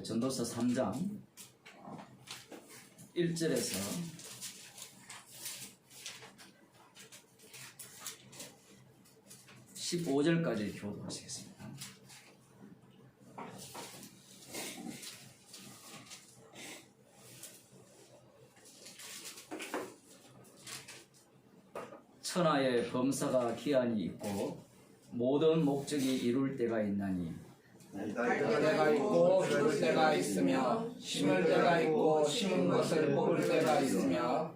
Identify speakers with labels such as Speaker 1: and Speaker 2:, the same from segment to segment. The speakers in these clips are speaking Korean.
Speaker 1: 전도서 3장 1절에서 15절까지 교도하시겠습니다. 천하의 범사가 기한이 있고 모든 목적이 이룰 때가 있나니
Speaker 2: 날 때가 있고 줄 때가 있으며 심을 때가 있고 심은 것을 뽑을 때가 있으며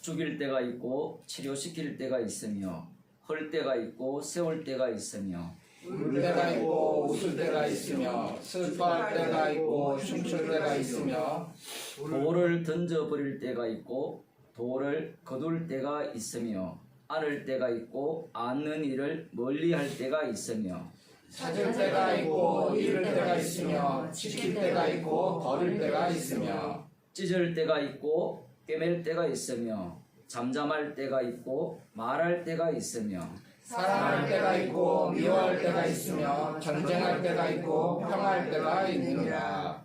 Speaker 1: 죽일 때가 있고 치료시킬 때가 있으며 헐 때가 있고 세울 때가 있으며
Speaker 2: 울 때가 있고 웃을 때가 있으며 슬퍼할 때가 있고 춤출 때가 있으며
Speaker 1: 돌을 던져버릴 때가 있고 돌을 거둘 때가 있으며 안을 때가 있고 않는 일을 멀리할 때가 있으며
Speaker 2: 찾을 때가 있고 잃을 때가 있으며 지킬 때가 있고 버릴 때가 있으며
Speaker 1: 찢을 때가 있고 꿰맬 때가 있으며 잠잠할 때가 있고 말할 때가 있으며
Speaker 2: 사랑할 때가 있고 미워할 때가 있으며 전쟁할 때가 있고 평화할 때가 있느니라.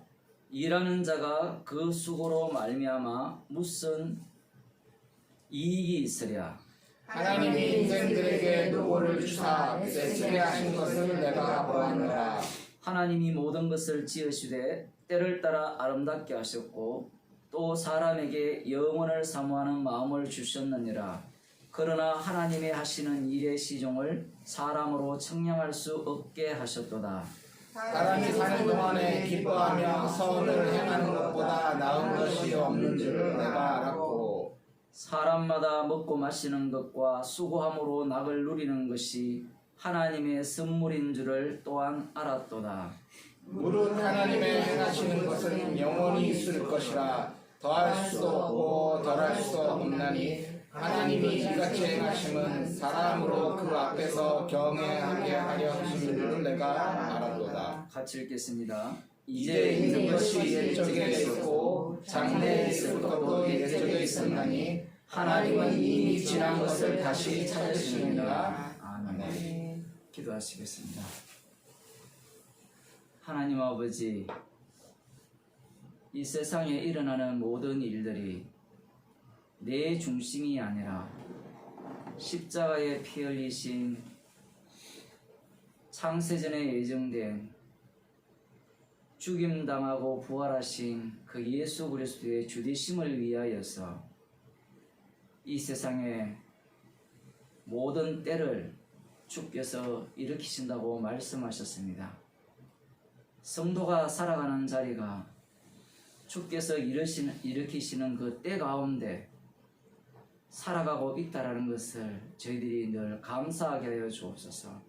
Speaker 1: 일하는 자가 그 수고로 말미암아 무슨 이익이 있으랴.
Speaker 2: 하나님이 인생들에게 노고를 주사 세치게 하신 것을 내가 보았노라.
Speaker 1: 하나님이 모든 것을 지으시되 때를 따라 아름답게 하셨고 또 사람에게 영원을 사모하는 마음을 주셨느니라. 그러나 하나님의 하시는 일의 시종을 사람으로 측량할 수 없게 하셨도다.
Speaker 2: 사람이 사는 동안에 기뻐하며 선을 행하는 것보다 나은 것이 없는 줄 내가 알았고
Speaker 1: 사람마다 먹고 마시는 것과 수고함으로 낙을 누리는 것이 하나님의 선물인 줄을 또한 알았도다.
Speaker 2: 무릇 하나님의 행하시는 것은 영원히 있을 것이라 더할 수도 없고 덜할 수도 없나니 하나님이 이같이 행하심은 사람으로 그 앞에서 경외하게 하려 하신 줄 내가 알았도다.
Speaker 1: 같이 읽겠습니다.
Speaker 2: 이제 있는 것이 옛적에 있었고 장래에 있을 것도 옛적에 있었나니 하나님은 이미 지난 것을 다시 찾으시느니라.
Speaker 1: 아멘. 기도하시겠습니다. 하나님 아버지, 이 세상에 일어나는 모든 일들이 내 중심이 아니라 십자가에 피 흘리신 창세전에 예정된 죽임당하고 부활하신 그 예수 그리스도의 주되심을 위하여서 이 세상의 모든 때를 주께서 일으키신다고 말씀하셨습니다. 성도가 살아가는 자리가 주께서 일으키시는 그 때 가운데 살아가고 있다라는 것을 저희들이 늘 감사하게 하여 주옵소서.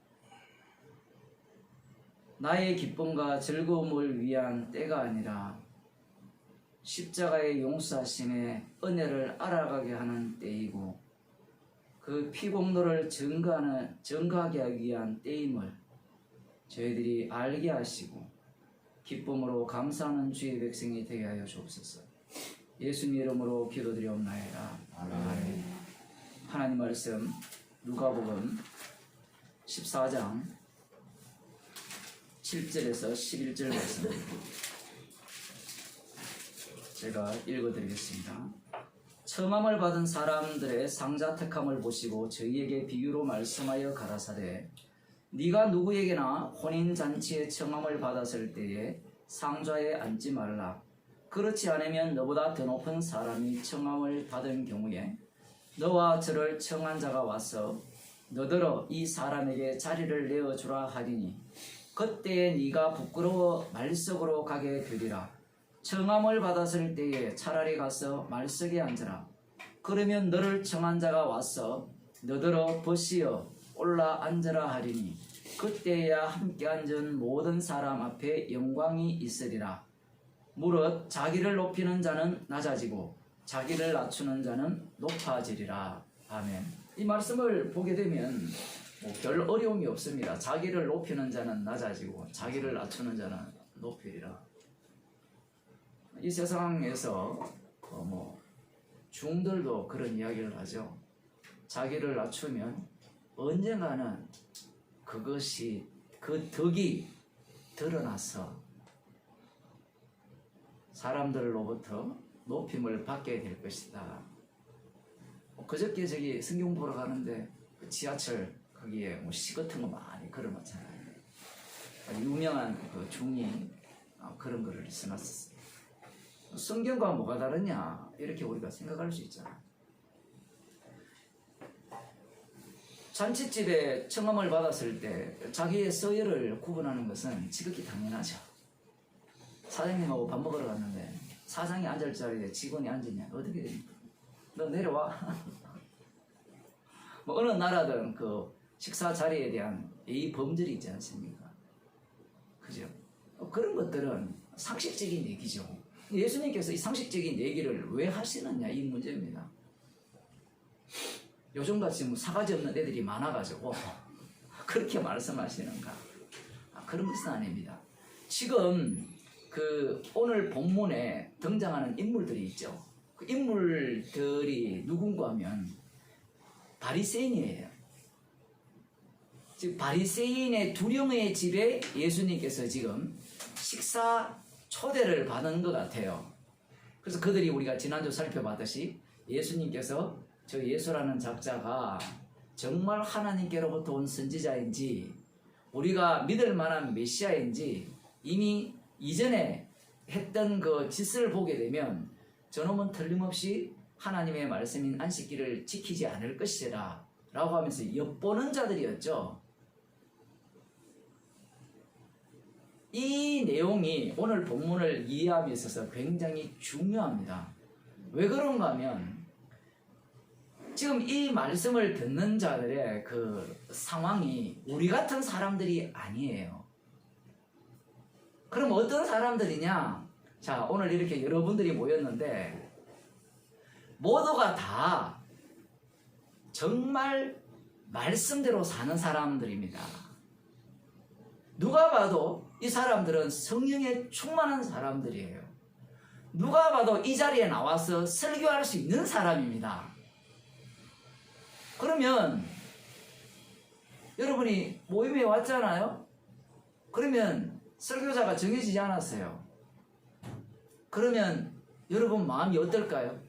Speaker 1: 나의 기쁨과 즐거움을 위한 때가 아니라 십자가의 용서하심의 은혜를 알아가게 하는 때이고 그 피공로를 증거하게 하기 위한 때임을 저희들이 알게 하시고 기쁨으로 감사하는 주의 백성이 되게 하여 주옵소서. 예수님 이름으로 기도드리옵나이다. 아멘. 하나님 말씀 누가복음 14장 7절에서 11절 말씀 제가 읽어드리겠습니다. 청함을 받은 사람들의 상자 택함을 보시고 저희에게 비유로 말씀하여 가라사대 네가 누구에게나 혼인잔치에 청함을 받았을 때에 상좌에 앉지 말라. 그렇지 않으면 너보다 더 높은 사람이 청함을 받은 경우에 너와 저를 청한 자가 와서 너더러 이 사람에게 자리를 내어주라 하리니 그때에 네가 부끄러워 말석으로 가게 되리라. 청함을 받았을 때에 차라리 가서 말석에 앉으라. 그러면 너를 청한 자가 와서 너더러 벗이어 올라 앉으라 하리니 그때야 함께 앉은 모든 사람 앞에 영광이 있으리라. 무릇 자기를 높이는 자는 낮아지고 자기를 낮추는 자는 높아지리라. 아멘. 이 말씀을 보게 되면 별 어려움이 없습니다. 자기를 높이는 자는 낮아지고 자기를 낮추는 자는 높이리라. 이 세상에서 중들도 그런 이야기를 하죠. 자기를 낮추면 언젠가는 그것이 그 덕이 드러나서 사람들로부터 높임을 받게 될 것이다. 그저께 저기 성경 보러 가는데 그 지하철 거기에 뭐 시 같은 거 많이 걸어놨잖아요. 유명한 그 중이 그런 거를 써놨었어요. 성경과 뭐가 다르냐 이렇게 우리가 생각할 수 있잖아요. 잔칫집에 청함을 받았을 때 자기의 서열을 구분하는 것은 지극히 당연하죠. 사장님하고 밥 먹으러 갔는데 사장이 앉을 자리에 직원이 앉으냐 어떻게 됩니까? 너 내려와. 뭐 어느 나라든 그 식사 자리에 대한 예의 범절이 있지 않습니까? 그죠? 그런 것들은 상식적인 얘기죠. 예수님께서 이 상식적인 얘기를 왜 하시느냐 이 문제입니다. 요즘같이 뭐 사가지 없는 애들이 많아가지고 그렇게 말씀하시는가? 그런 것은 아닙니다. 지금 그 오늘 본문에 등장하는 인물들이 있죠. 그 인물들이 누군가 하면 바리새인이에요. 즉 바리새인의 두 명의 집에 예수님께서 지금 식사 초대를 받은 것 같아요. 그래서 그들이 우리가 지난주 살펴봤듯이 예수님께서 저 예수라는 작자가 정말 하나님께로부터 온 선지자인지 우리가 믿을 만한 메시아인지 이미 이전에 했던 그 짓을 보게 되면 저놈은 틀림없이 하나님의 말씀인 안식기를 지키지 않을 것이라 라고 하면서 엿보는 자들이었죠. 이 내용이 오늘 본문을 이해함에 있어서 굉장히 중요합니다. 왜 그런가 하면 지금 이 말씀을 듣는 자들의 그 상황이 우리 같은 사람들이 아니에요. 그럼 어떤 사람들이냐? 자, 오늘 이렇게 여러분들이 모였는데 모두가 다 정말 말씀대로 사는 사람들입니다. 누가 봐도 이 사람들은 성령에 충만한 사람들이에요. 누가 봐도 이 자리에 나와서 설교할 수 있는 사람입니다. 그러면 여러분이 모임에 왔잖아요? 그러면 설교자가 정해지지 않았어요. 그러면 여러분 마음이 어떨까요?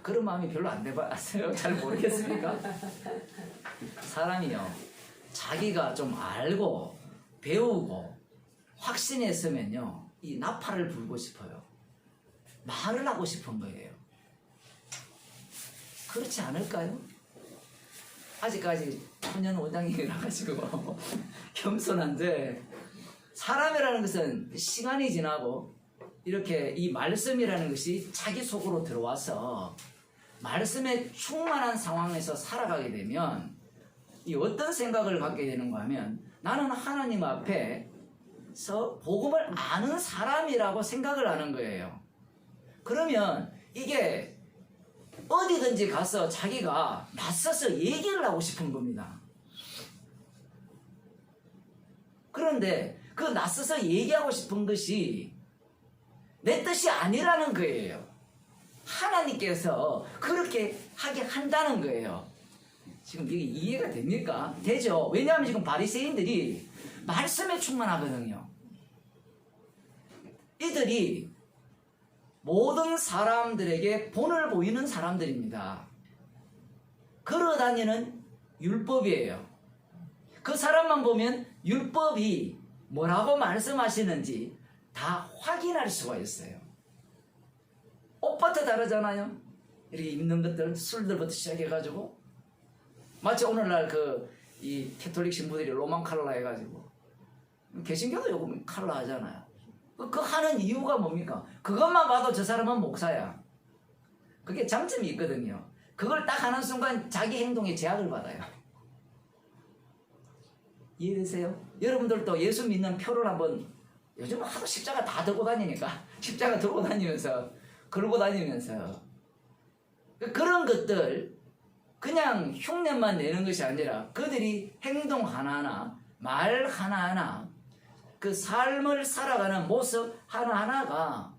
Speaker 1: 그런 마음이 별로 안 돼봤어요. 잘 모르겠습니까? 사람이요, 자기가 좀 알고 배우고 확신했으면요, 이 나팔을 불고 싶어요. 말을 하고 싶은 거예요. 그렇지 않을까요? 아직까지 청년 원장님이라 가지고 겸손한데, 사람이라는 것은 시간이 지나고 이렇게 이 말씀이라는 것이 자기 속으로 들어와서 말씀에 충만한 상황에서 살아가게 되면 이 어떤 생각을 갖게 되는가 하면, 나는 하나님 앞에서 복음을 아는 사람이라고 생각을 하는 거예요. 그러면 이게 어디든지 가서 자기가 맞서서 얘기를 하고 싶은 겁니다. 그런데 그 맞서서 얘기하고 싶은 것이 내 뜻이 아니라는 거예요. 하나님께서 그렇게 하게 한다는 거예요. 지금 이게 이해가 됩니까? 되죠? 왜냐하면 지금 바리새인들이 말씀에 충만하거든요. 이들이 모든 사람들에게 본을 보이는 사람들입니다. 걸어다니는 율법이에요. 그 사람만 보면 율법이 뭐라고 말씀하시는지 다 확인할 수가 있어요. 옷부터 다르잖아요. 이렇게 입는 것들, 술들부터 시작해가지고, 마치 오늘날 이 캐톨릭 신부들이 로만 칼라 해가지고, 개신교도 요즘 칼라 하잖아요. 그 하는 이유가 뭡니까? 그것만 봐도 저 사람은 목사야. 그게 장점이 있거든요. 그걸 딱 하는 순간 자기 행동에 제약을 받아요. 이해되세요? 여러분들도 예수 믿는 표를 한번, 요즘은 하도 십자가 다 들고 다니니까 십자가 들고 다니면서 걸고 다니면서 그런 것들 그냥 흉내만 내는 것이 아니라 그들이 행동 하나하나, 말 하나하나, 그 삶을 살아가는 모습 하나하나가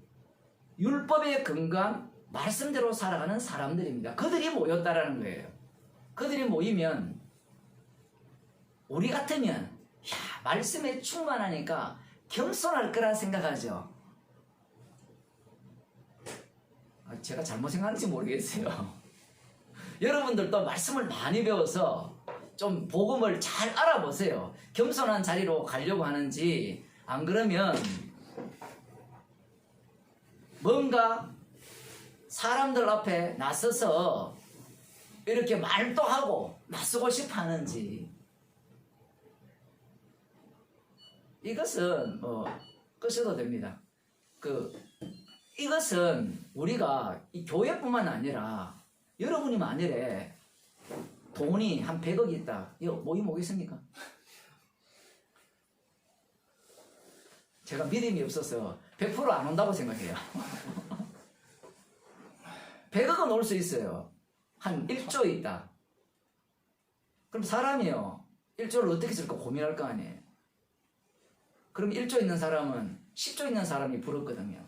Speaker 1: 율법의 근간, 말씀대로 살아가는 사람들입니다. 그들이 모였다라는 거예요. 그들이 모이면 우리 같으면 말씀에 충만하니까 겸손할 거라 생각하죠. 제가 잘못 생각하는지 모르겠어요. 여러분들도 말씀을 많이 배워서 좀 복음을 잘 알아보세요. 겸손한 자리로 가려고 하는지, 안 그러면 뭔가 사람들 앞에 나서서 이렇게 말도 하고 나서고 싶어 하는지. 이것은 끄셔도 됩니다. 이것은 우리가 이 교회뿐만 아니라 여러분이 만일에 돈이 한 100억이 있다. 이거 모임 오겠습니까? 제가 믿음이 없어서 100%안 온다고 생각해요. 100억은 올 수 있어요. 한 1조 있다. 그럼 사람이요. 1조를 어떻게 쓸까 고민할 거 아니에요. 그럼 1조 있는 사람은 10조 있는 사람이 부럽거든요.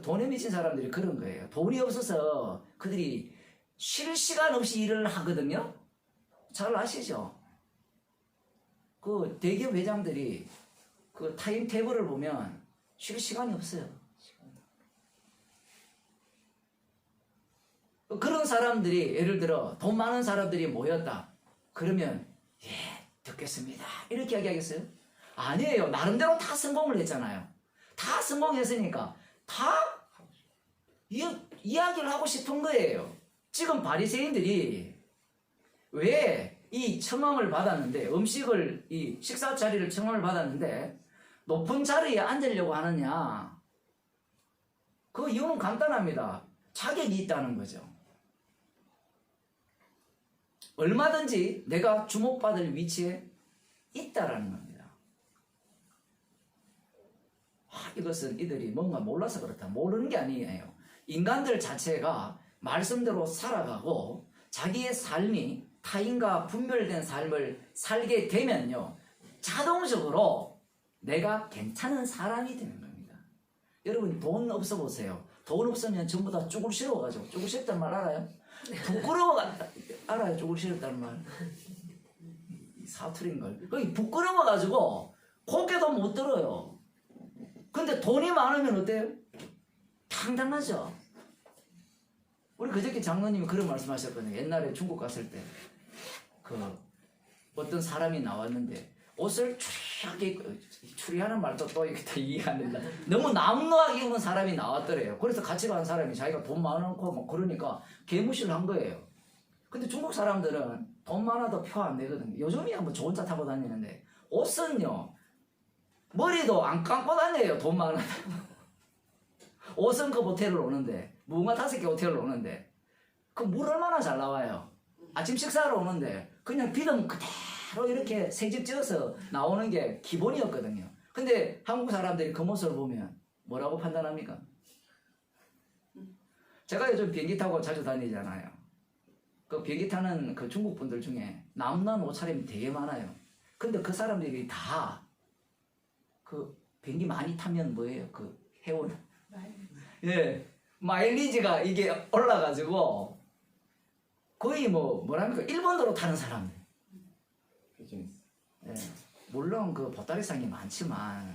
Speaker 1: 돈에 미친 사람들이 그런 거예요. 돈이 없어서 그들이 쉴 시간 없이 일을 하거든요. 잘 아시죠? 그 대기업 회장들이 그 타임테이블을 보면 쉴 시간이 없어요. 그런 사람들이 예를 들어 돈 많은 사람들이 모였다. 그러면 예, 듣겠습니다. 이렇게 이야기하겠어요? 아니에요. 나름대로 다 성공을 했잖아요. 다 성공했으니까 다 이야기를 하고 싶은 거예요. 지금 바리새인들이 왜 이 청함을 받았는데, 음식을 이 식사 자리를 청함을 받았는데 높은 자리에 앉으려고 하느냐? 그 이유는 간단합니다. 자격이 있다는 거죠. 얼마든지 내가 주목받을 위치에 있다라는 겁니다. 이것은 이들이 뭔가 몰라서 그렇다. 모르는 게 아니에요. 인간들 자체가 말씀대로 살아가고 자기의 삶이 타인과 분별된 삶을 살게 되면요, 자동적으로 내가 괜찮은 사람이 되는 겁니다. 여러분 돈 없어 보세요. 돈 없으면 전부 다 쭈글 싫어가지고, 쭈글 싫다는 말 알아요? 부끄러워, 알아요? 쭈글 싫었다는 말. 사투리인걸. 거기 부끄러워가지고 고개도 못 들어요. 근데 돈이 많으면 어때요? 당당하죠. 우리 그저께 장로님이 그런 말씀하셨거든요. 옛날에 중국 갔을 때 어떤 사람이 나왔는데 옷을 추리하게, 추리하는 말도 또 이렇게 이해 안 된다. 너무 남루하게 입은 사람이 나왔더래요. 그래서 같이 간 사람이 자기가 돈 많고 뭐 그러니까 개무시를 한 거예요. 근데 중국 사람들은 돈 많아도 표 안 내거든요. 요즘이야 뭐 좋은 차 타고 다니는데, 옷은요 머리도 안 감고 다녀요. 돈 많아도. 옷은 그 호텔을 오는데, 무궁화 5개 호텔을 오는데 그 물 얼마나 잘 나와요. 아침 식사하러 오는데 그냥 비듬 그대로 이렇게 새집 지어서 나오는 게 기본이었거든요. 근데 한국 사람들이 그 모습을 보면 뭐라고 판단합니까? 제가 요즘 비행기 타고 자주 다니잖아요. 그 비행기 타는 그 중국 분들 중에 남남 옷차림이 되게 많아요. 근데 그 사람들이 다 그 비행기 많이 타면 뭐예요? 그 회원. 예. 마일리지가 이게 올라가지고 거의 뭐랍니까? 일본으로 타는 사람들. 예. 물론 그 보따리상이 많지만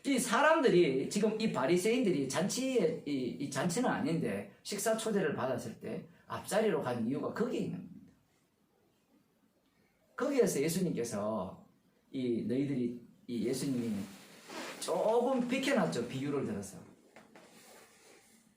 Speaker 1: 이 사람들이 지금 이 바리새인들이 잔치에 이 잔치는 아닌데 식사 초대를 받았을 때 앞자리로 간 이유가 거기에 있는 겁니다. 거기에서 예수님께서 너희들이 예수님이 조금 비켜놨죠. 비유를 들어서.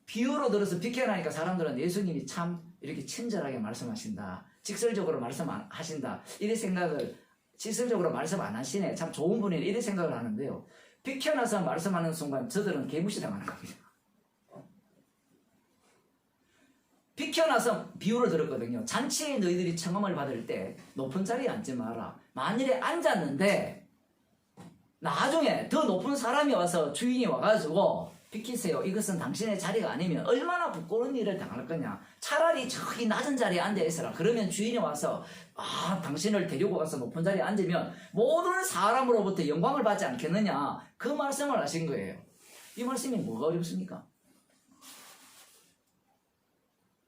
Speaker 1: 비유로 들어서 비켜나니까 사람들은 예수님이 참 이렇게 친절하게 말씀하신다, 직설적으로 말씀하신다, 이런 생각을, 직설적으로 말씀 안 하시네, 참 좋은 분이네, 이런 생각을 하는데요, 비켜나서 말씀하는 순간 저들은 개무시당하는 겁니다. 비켜나서 비유를 들었거든요. 잔치에 너희들이 청함을 받을 때 높은 자리에 앉지 마라. 만일에 앉았는데 나중에 더 높은 사람이 와서 주인이 와가지고 비키세요, 이것은 당신의 자리가 아니면 얼마나 부끄러운 일을 당할 거냐. 차라리 저기 낮은 자리에 앉아 있어라. 그러면 주인이 와서 당신을 데리고 가서 높은 자리에 앉으면 모든 사람으로부터 영광을 받지 않겠느냐. 그 말씀을 하신 거예요. 이 말씀이 뭐가 어렵습니까?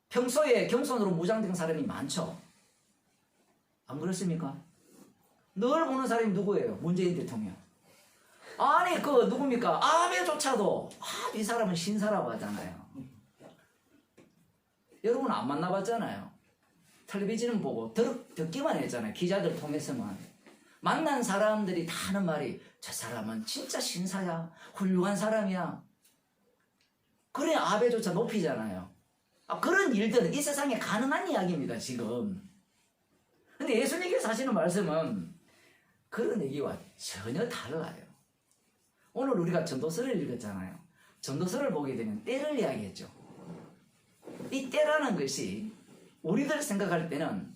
Speaker 1: 평소에 겸손으로 무장된 사람이 많죠. 안 그렇습니까? 늘 보는 사람이 누구예요? 문재인 대통령. 아니 그 누굽니까? 아베조차도 이 사람은 신사라고 하잖아요. 여러분 안 만나봤잖아요. 텔레비전 보고 듣기만 했잖아요. 기자들 통해서만. 만난 사람들이 다 하는 말이 저 사람은 진짜 신사야. 훌륭한 사람이야. 그래 아베조차 높이잖아요. 그런 일들은 이 세상에 가능한 이야기입니다. 지금. 근데 예수님께서 하시는 말씀은 그런 얘기와 전혀 달라요. 오늘 우리가 전도서를 읽었잖아요. 전도서를 보게 되면 때를 이야기했죠. 이 때라는 것이 우리들 생각할 때는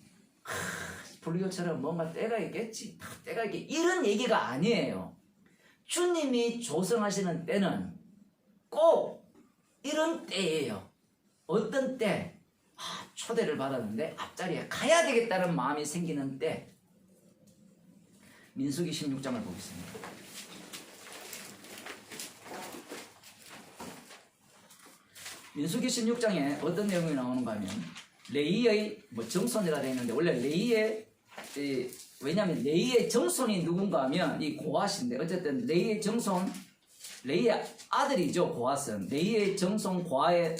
Speaker 1: 불교처럼 뭔가 때가 있겠지. 다 때가 있겠지. 이런 얘기가 아니에요. 주님이 조성하시는 때는 꼭 이런 때예요. 어떤 때? 초대를 받았는데 앞자리에 가야 되겠다는 마음이 생기는 때. 민수기 16장을 보겠습니다. 민수기 16장에 어떤 내용이 나오는가 하면 레위의 정손이라 되어 있는데 원래 레위의 왜냐하면 레위의 정손이 누군가 하면 이 고핫인데 어쨌든 레위의 정손 레위의 아들이죠. 고핫은 레위의 정손 고핫의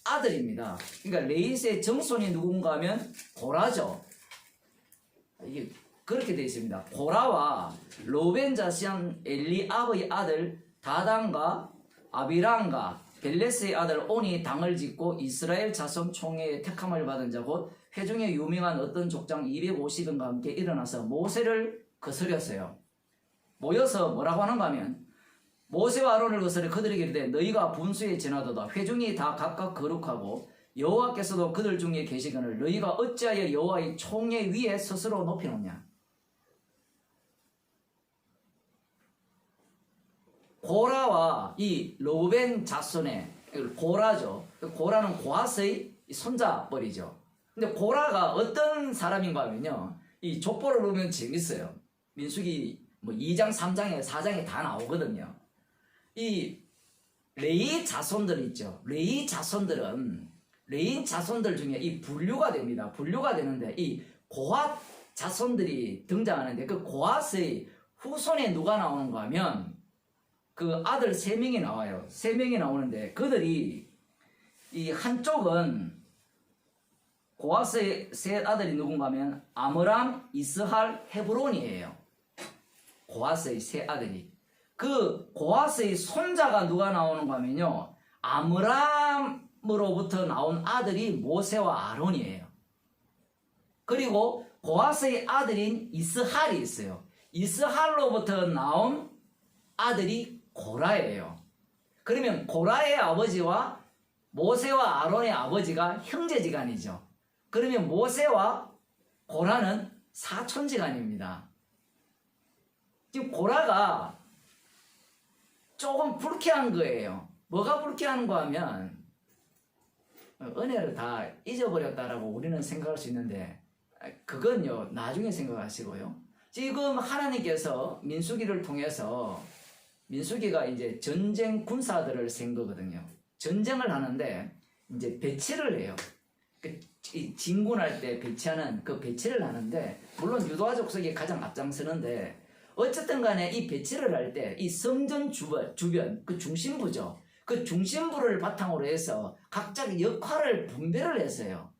Speaker 1: 아들입니다. 그러니까 레위의 정손이 누군가 하면 고라죠. 이게 그렇게 되어 있습니다. 고라와 로벤 자손 엘리압의 아들 다단과 아비람과 벨레스의 아들 온이 당을 짓고 이스라엘 자손 총회의 택함을 받은 자 곧 회중에 유명한 어떤 족장 250인과 함께 일어나서 모세를 거스렸어요. 모여서 뭐라고 하는가 하면 모세와 아론을 거스려 그들에게 이르되 너희가 분수에 지나도다 회중이 다 각각 거룩하고 여호와께서도 그들 중에 계시거늘 너희가 어찌하여 여호와의 총회 위에 스스로 높이느냐. 고라와 이 로벤 자손의 고라죠. 고라는 고핫의 손자뻘이죠. 근데 고라가 어떤 사람인가 하면요. 이 족보를 보면 재밌어요. 민수기 2장, 3장에 4장에 다 나오거든요. 이 레위 자손들 있죠. 레위 자손들 중에 이 분류가 됩니다. 분류가 되는데 이 고핫 자손들이 등장하는데 그 고핫의 후손에 누가 나오는가 하면 그 아들 3명이 나와요. 3명이 나오는데 그들이 이 한쪽은 고핫의 세 아들이 누군가 하면 아므람, 이스할, 헤브론이에요. 고핫의 세 아들이. 그 고핫의 손자가 누가 나오는가 하면요. 아므람으로부터 나온 아들이 모세와 아론이에요. 그리고 고핫의 아들인 이스할이 있어요. 이스할로부터 나온 아들이 고라예요. 그러면 고라의 아버지와 모세와 아론의 아버지가 형제지간이죠. 그러면 모세와 고라는 사촌지간입니다. 지금 고라가 조금 불쾌한 거예요. 뭐가 불쾌한가 하면 은혜를 다 잊어버렸다라고 우리는 생각할 수 있는데 그건요 나중에 생각하시고요. 지금 하나님께서 민수기를 통해서 민수기가 이제 전쟁 군사들을 센 거거든요. 전쟁을 하는데 이제 배치를 해요. 진군할 때 배치하는 그 배치를 하는데 물론 유다와 족속이 가장 앞장서는데 어쨌든 간에 이 배치를 할 때 이 성전 주변 그 중심부죠. 그 중심부를 바탕으로 해서 각자 역할을 분배를 했어요.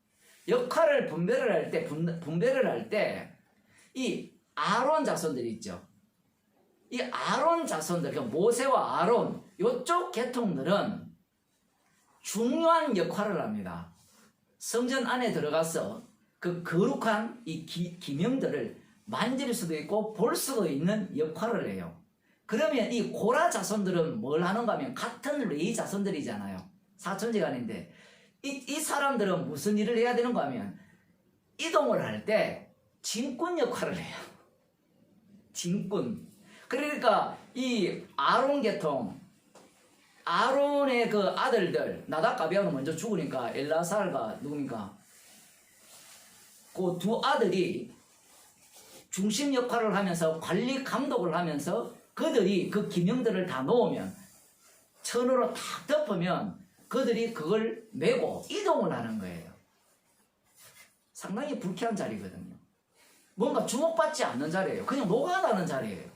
Speaker 1: 역할을 분배를 할 때 이 아론 자손들이 있죠. 이 아론 자손들, 그러니까 모세와 아론, 이쪽 계통들은 중요한 역할을 합니다. 성전 안에 들어가서 그 거룩한 이 기명들을 만질 수도 있고 볼 수도 있는 역할을 해요. 그러면 이 고라 자손들은 뭘 하는가 하면 같은 레위 자손들이잖아요. 사촌지간인데 이 사람들은 무슨 일을 해야 되는가 하면 이동을 할 때 진꾼 역할을 해요. 진꾼. 그러니까 이 아론 계통, 아론의 그 아들들, 나답과 아비아는 먼저 죽으니까 엘라살과 누굽니까? 그 두 아들이 중심 역할을 하면서 관리 감독을 하면서 그들이 그 기명들을 다 놓으면 천으로 탁 덮으면 그들이 그걸 메고 이동을 하는 거예요. 상당히 불쾌한 자리거든요. 뭔가 주목받지 않는 자리예요. 그냥 노가다는 자리예요.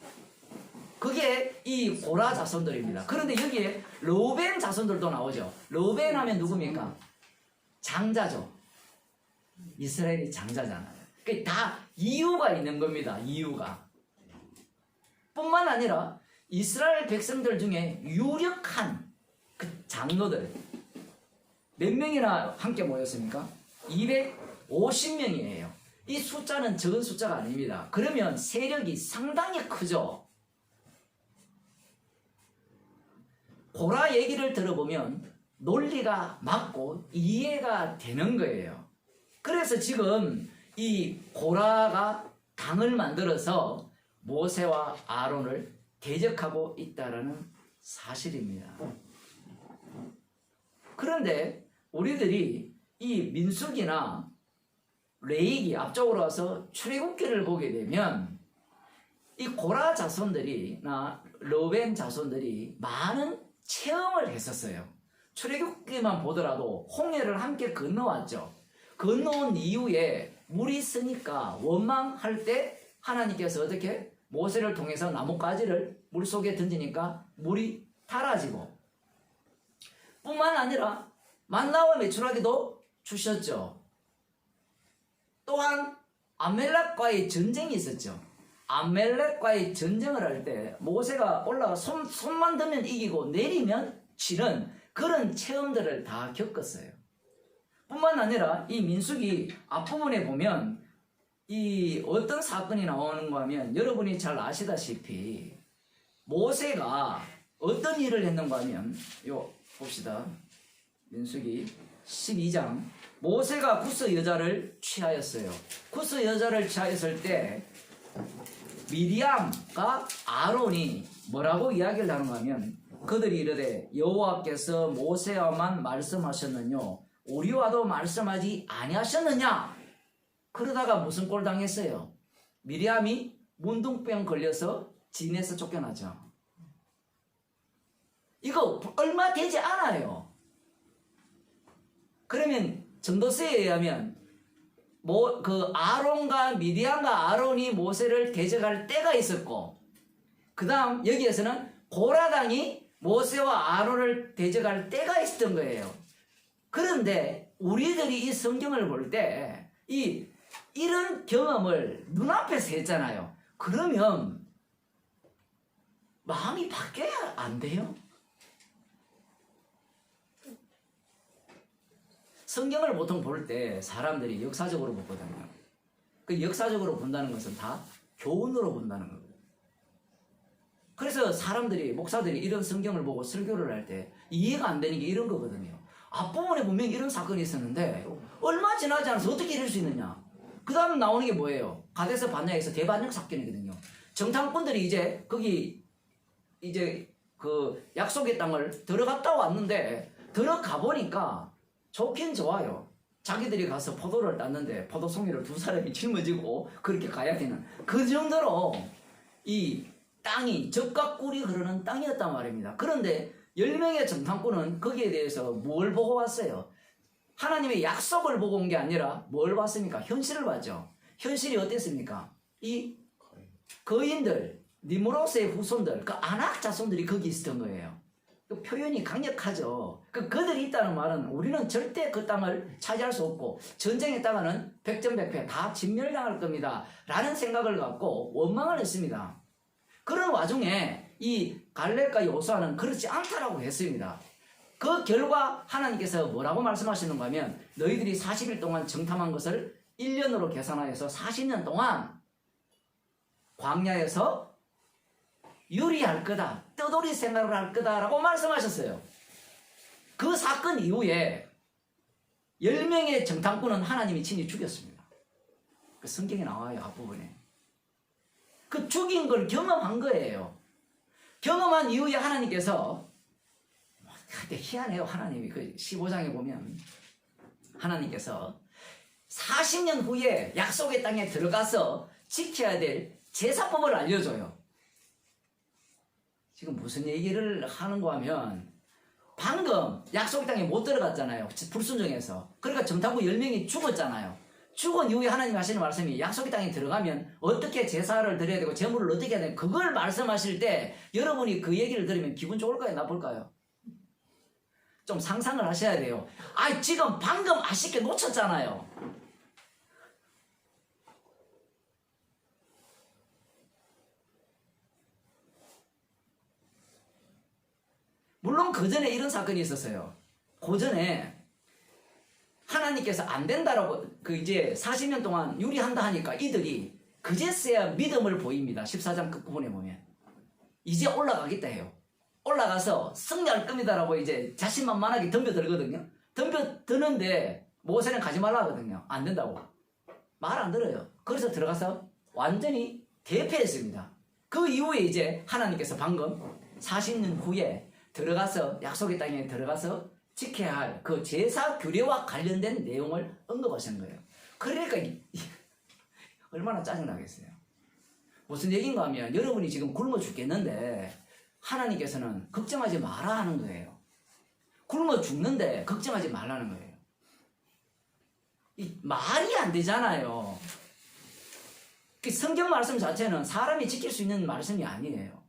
Speaker 1: 그게 이 고라 자손들입니다. 그런데 여기에 르우벤 자손들도 나오죠. 르우벤 하면 누굽니까? 장자죠. 이스라엘이 장자잖아요. 그게 다 이유가 있는 겁니다. 이유가. 뿐만 아니라 이스라엘 백성들 중에 유력한 그 장로들 몇 명이나 함께 모였습니까? 250명이에요. 이 숫자는 적은 숫자가 아닙니다. 그러면 세력이 상당히 크죠. 고라 얘기를 들어보면 논리가 맞고 이해가 되는 거예요. 그래서 지금 이 고라가 당을 만들어서 모세와 아론을 대적하고 있다는 사실입니다. 그런데 우리들이 이 민수기나 레위기 앞쪽으로 와서 출애굽기를 보게 되면 이 고라 자손들이나 르우벤 자손들이 많은 체험을 했었어요. 출애굽기만 보더라도 홍해를 함께 건너왔죠. 건너온 이후에 물이 쓰니까 원망할 때 하나님께서 어떻게 모세를 통해서 나뭇가지를 물속에 던지니까 물이 달아지고 뿐만 아니라 만나와 메추라기도 주셨죠. 또한 아멜렉과의 전쟁이 있었죠. 아멜렉과의 전쟁을 할 때 모세가 올라가 손만 들면 이기고 내리면 지는 그런 체험들을 다 겪었어요. 뿐만 아니라 이 민수기 앞부분에 보면 이 어떤 사건이 나오는가 하면 여러분이 잘 아시다시피 모세가 어떤 일을 했는가 하면 요 봅시다. 민수기 12장 모세가 구스 여자를 취하였어요. 구스 여자를 취하였을 때 미리암과 아론이 뭐라고 이야기를 하는가 하면 그들이 이르되 여호와께서 모세와만 말씀하셨느뇨 우리와도 말씀하지 아니하셨느냐. 그러다가 무슨 꼴 당했어요? 미리암이 문둥병 걸려서 진에서 쫓겨나죠. 이거 얼마 되지 않아요. 그러면 전도서에 의하면 그 아론과 미디안과 아론이 모세를 대적할 때가 있었고 그 다음 여기에서는 고라당이 모세와 아론을 대적할 때가 있었던 거예요. 그런데 우리들이 이 성경을 볼 때 이런 경험을 눈앞에서 했잖아요. 그러면 마음이 바뀌어야 안 돼요? 성경을 보통 볼 때 사람들이 역사적으로 보거든요. 그 역사적으로 본다는 것은 다 교훈으로 본다는 거예요. 그래서 사람들이 목사들이 이런 성경을 보고 설교를 할 때 이해가 안 되는 게 이런 거거든요. 앞부분에 분명히 이런 사건이 있었는데 얼마 지나지 않아서 어떻게 이럴 수 있느냐. 그 다음 나오는 게 뭐예요? 가데스 바네아에서 대반역 사건이거든요. 정탐꾼들이 이제 거기 이제 그 약속의 땅을 들어갔다 왔는데 들어가 보니까 좋긴 좋아요. 자기들이 가서 포도를 땄는데 포도송이를 두 사람이 짊어지고 그렇게 가야 되는 그 정도로 이 땅이 젖과 꿀이 흐르는 땅이었단 말입니다. 그런데 10명의 정탐꾼은 거기에 대해서 뭘 보고 왔어요? 하나님의 약속을 보고 온 게 아니라 뭘 봤습니까? 현실을 봤죠. 현실이 어땠습니까? 이 거인들, 니무롯의 후손들, 그 아낙 자손들이 거기 있었던 거예요. 그 표현이 강력하죠. 그들이 있다는 말은 우리는 절대 그 땅을 차지할 수 없고 전쟁했다가는 백전백패 다 진멸당할 겁니다. 라는 생각을 갖고 원망을 했습니다. 그런 와중에 이 갈렙과 여호수아는 그렇지 않다라고 했습니다. 그 결과 하나님께서 뭐라고 말씀하시는가 하면 너희들이 40일 동안 정탐한 것을 1년으로 계산하여서 40년 동안 광야에서 유리할 거다. 떠돌이 생활을 할 거다라고 말씀하셨어요. 그 사건 이후에 10명의 정탐꾼은 하나님이 친히 죽였습니다. 그 성경에 나와요. 앞부분에. 그 죽인 걸 경험한 거예요. 경험한 이후에 하나님께서 근데 희한해요. 하나님이 그 15장에 보면 하나님께서 40년 후에 약속의 땅에 들어가서 지켜야 될 제사법을 알려줘요. 지금 무슨 얘기를 하는가 하면 방금 약속의 땅에 못 들어갔잖아요. 불순종해서. 그러니까 정탐꾼 10명이 죽었잖아요. 죽은 이후에 하나님 하시는 말씀이 약속의 땅에 들어가면 어떻게 제사를 드려야 되고 제물을 어떻게 해야 되는 그걸 말씀하실 때 여러분이 그 얘기를 들으면 기분 좋을까요? 나쁠까요? 좀 상상을 하셔야 돼요. 아, 지금 방금 아쉽게 놓쳤잖아요. 물론 그 전에 이런 사건이 있었어요. 그 전에 하나님께서 안 된다라고 그 이제 40년 동안 유리한다 하니까 이들이 그제서야 믿음을 보입니다. 14장 끝부분에 보면 이제 올라가겠다 해요. 올라가서 승리할 겁니다라고 이제 자신만만하게 덤벼들거든요. 덤벼드는데 모세는 가지 말라 하거든요. 안 된다고. 말 안 들어요. 그래서 들어가서 완전히 대패했습니다. 그 이후에 이제 하나님께서 방금 40년 후에 들어가서 약속의 땅에 들어가서 지켜야 할 그 제사 규례와 관련된 내용을 언급하시는 거예요. 그러니까 얼마나 짜증나겠어요. 무슨 얘기인가 하면 여러분이 지금 굶어 죽겠는데 하나님께서는 걱정하지 마라 하는 거예요. 굶어 죽는데 걱정하지 말라는 거예요. 이 말이 안 되잖아요. 성경 말씀 자체는 사람이 지킬 수 있는 말씀이 아니에요.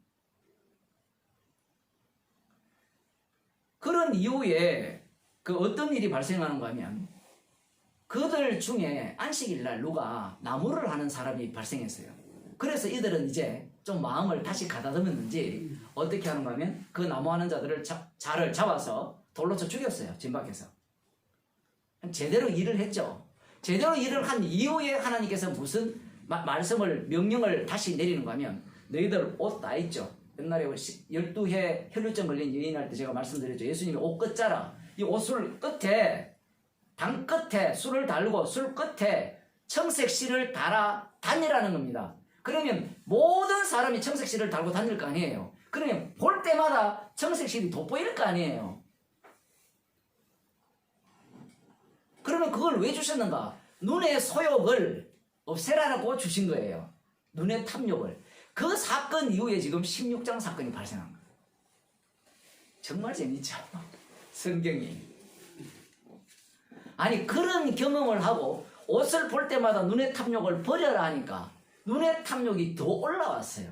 Speaker 1: 그런 이후에 그 어떤 일이 발생하는가 하면 그들 중에 안식일 날 누가 나무를 하는 사람이 발생했어요. 그래서 이들은 이제 좀 마음을 다시 가다듬었는지 어떻게 하는가 하면 그 나무 하는 자들을 자를 잡아서 돌로 쳐 죽였어요. 진 밖에서. 제대로 일을 했죠. 제대로 일을 한 이후에 하나님께서 무슨 말씀을 명령을 다시 내리는가 하면 너희들 옷 다 있죠. 옛날에 12해 혈루증 걸린 여인 할 때 제가 말씀드렸죠. 예수님이 옷 끝자락 이 옷을 끝에 당 끝에 술을 달고 술 끝에 청색 실을 달아 다니라는 겁니다. 그러면 모든 사람이 청색 실을 달고 다닐 거 아니에요. 그러면 볼 때마다 청색 실이 돋보일 거 아니에요. 그러면 그걸 왜 주셨는가? 눈의 소욕을 없애라고 주신 거예요. 눈의 탐욕을. 그 사건 이후에 지금 16장 사건이 발생한 거예요. 정말 재밌죠? 성경이. 아니 그런 경험을 하고 옷을 볼 때마다 눈의 탐욕을 버려라 하니까 눈의 탐욕이 더 올라왔어요.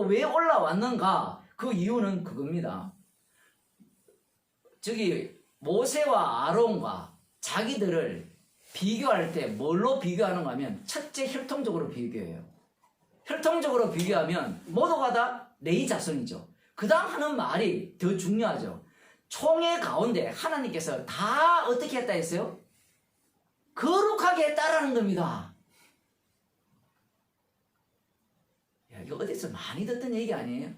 Speaker 1: 왜 올라왔는가? 그 이유는 그겁니다. 저기 모세와 아론과 자기들을 비교할 때 뭘로 비교하는가 하면 첫째 혈통적으로 비교해요. 혈통적으로 비교하면 모두가 다 레위 자손이죠. 그 다음 하는 말이 더 중요하죠. 총회 가운데 하나님께서 다 어떻게 했다 했어요? 거룩하게 했다라는 겁니다. 야, 이거 어디서 많이 듣던 얘기 아니에요?